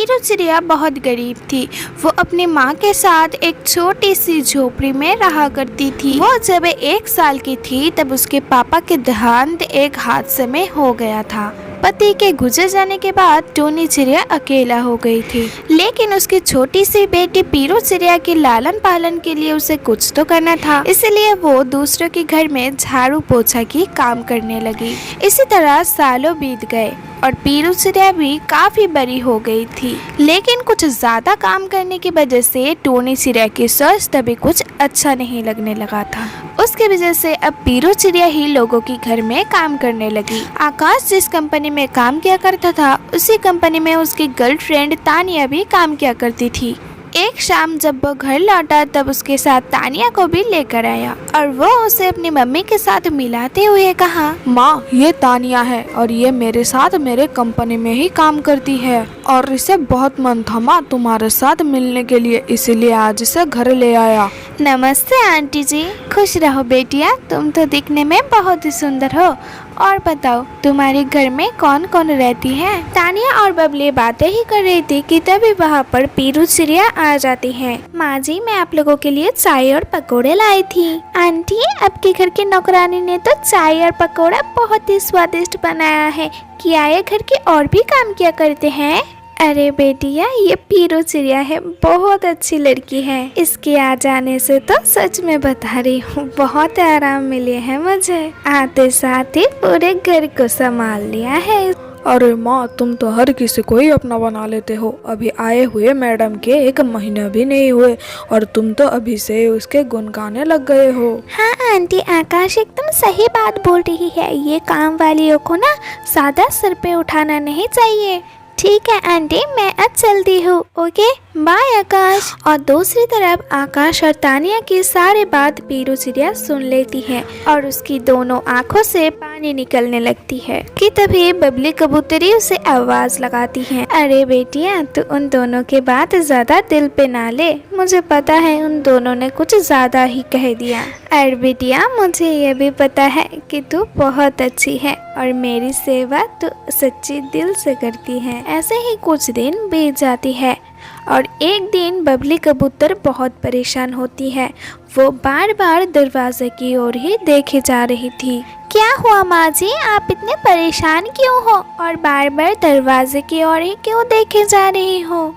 पीरू चिड़िया बहुत गरीब थी। वो अपनी माँ के साथ एक छोटी सी झोपड़ी में रहा करती थी। वो जब 1 साल की थी तब उसके पापा के देहांत एक हादसे में हो गया था। पति के गुजर जाने के बाद टूनी चिड़िया अकेला हो गई थी, लेकिन उसकी छोटी सी बेटी पीरू चिड़िया के लालन पालन के लिए उसे कुछ तो करना था। इसलिए वो दूसरों के घर में झाड़ू पोछा की काम करने लगी। इसी तरह सालों बीत गए और पीरू चिड़िया भी काफी बड़ी हो गई थी, लेकिन कुछ ज्यादा काम करने की वजह से टूनी चिड़िया की स्वास्थ्य भी कुछ अच्छा नहीं लगने लगा था। उसकी वजह से अब पीरू चिड़िया ही लोगों के घर में काम करने लगी। आकाश जिस कंपनी में काम किया करता था उसी कंपनी में उसकी गर्लफ्रेंड तानिया भी काम किया करती थी। एक शाम जब वो घर लौटा तब उसके साथ तानिया को भी लेकर आया और वो उसे अपनी मम्मी के साथ मिलाते हुए कहा, माँ ये तानिया है और ये मेरे साथ मेरे कंपनी में ही काम करती है और इसे बहुत मन था माँ तुम्हारे साथ मिलने के लिए, इसीलिए आज इसे घर ले आया। नमस्ते आंटी जी, खुश रहो बेटिया, तुम तो दिखने में बहुत ही सुंदर हो। और बताओ तुम्हारे घर में कौन कौन रहती है? तानिया और बबली बातें ही कर रही थी कि तभी वहाँ पर पीरू चिड़िया आ जाती है। माँ जी मैं आप लोगों के लिए चाय और पकोड़े लाई थी। आंटी आपके घर की नौकरानी ने तो चाय और पकोड़ा बहुत ही स्वादिष्ट बनाया है, क्या ये घर के और भी काम किया करते हैं? अरे बेटिया ये पीरू चिड़िया है, बहुत अच्छी लड़की है, इसके आ जाने से तो सच में बता रही हूँ बहुत आराम मिले है मुझे। आते साथ ही पूरे घर को संभाल लिया है। अरे माँ तुम तो हर किसी को ही अपना बना लेते हो। अभी आए हुए मैडम के 1 महीना भी नहीं हुए और तुम तो अभी से उसके गुण गाने लग गए हो। हाँ आंटी आकाश एकदम सही बात बोल रही है, ये काम वालियों को ना ज्यादा सर पे उठाना नहीं चाहिए। ठीक है आंटी मैं अब चलती हूँ, ओके बाय आकाश। और दूसरी तरफ आकाश और तानिया की सारी बात पीरू चिड़िया सुन लेती है और उसकी दोनों आंखों से पानी निकलने लगती है कि तभी बबली कबूतरी उसे आवाज लगाती है, अरे बेटिया तू उन दोनों के बात ज्यादा दिल पे ना ले, मुझे पता है उन दोनों ने कुछ ज्यादा ही कह दिया। अरे बेटिया मुझे ये भी पता है कि तू बहुत अच्छी है और मेरी सेवा तू सच्ची दिल से करती है। ऐसे ही कुछ दिन बीत जाती है और एक दिन बबली कबूतर बहुत परेशान होती है। वो बार बार दरवाजे की ओर ही देखे जा रही थी। क्या हुआ माँ जी आप इतने परेशान क्यों हो और बार बार दरवाजे की ओर ही क्यों देखे जा रही हो?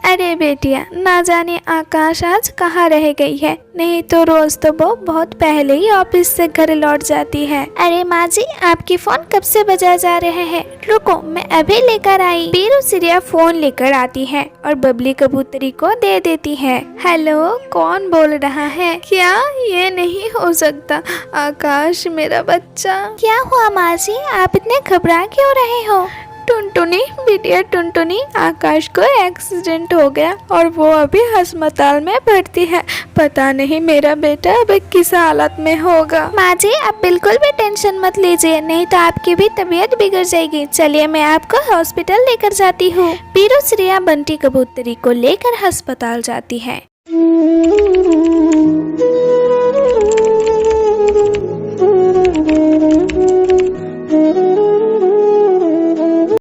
अरे बेटिया ना जाने आकाश आज कहाँ रह गई है, नहीं तो रोज तो वो बहुत पहले ही ऑफिस से घर लौट जाती है। अरे माँ जी आपकी फोन कब से बजा जा रहे हैं, रुको मैं अभी लेकर आई। पीरू चिड़िया फोन लेकर आती है और बबली कबूतरी को दे देती है। हेलो कौन बोल रहा है? क्या ये नहीं हो सकता, आकाश मेरा बच्चा। क्या हुआ माँ जी आप इतने घबरा क्यों रहे हो? टुनटुनी बिटिया टुनटुनी आकाश को एक्सीडेंट हो गया और वो अभी अस्पताल में भर्ती है, पता नहीं मेरा बेटा अब किस हालत में होगा। माँ जी आप बिल्कुल भी टेंशन मत लीजिए, नहीं तो आपकी भी तबीयत बिगड़ जाएगी, चलिए मैं आपको हॉस्पिटल लेकर जाती हूँ। पीरू चिड़िया बंटी कबूतरी को लेकर अस्पताल जाती है।